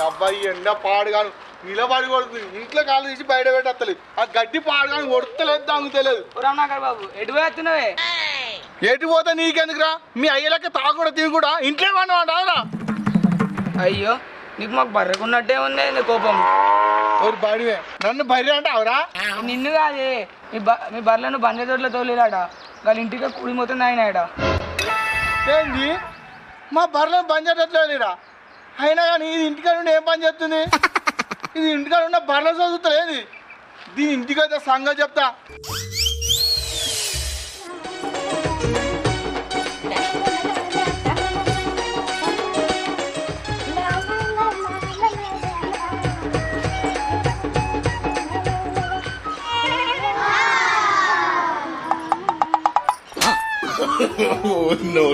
అబ్బాయి ఎండ పాడుగాను నిలబడి కొడుతుంది ఇంట్లో కాళ్ళు తీసి బయట పెట్టలేదు ఆ గడ్డి పాడుగాను కొడతలేదు తాగుతలేదు రామనాకర్ బాబు ఎటు పోతున్నావే ఎటు పోతే నీకెందుకురా మీ అయ్యలకి తాగకూడదు తిని కూడా ఇంట్లో వాడరా అయ్యో నీకు మాకు బర్రెకున్నట్టే ఉంది నీ కోపం ఒక బడివే నన్ను బర్రె అంటే అవరా నిన్ను కాదే మీ బర్రెలను బంజ తోటలో తోలేరాడ వాళ్ళ ఇంటికి కూలిపోతుంది ఆయన ఏంది మా బర్రెలను బంద్ చేయట్లేదురా అయినా కానీ ఇది ఇంటికాడ నుండి ఏం పని చేస్తుంది ఇది ఇంటికాడ ఉన్న బర్రెలు చదువుతలేదు దీని ఇంటికైతే సంగతి చెప్తా Oh, no.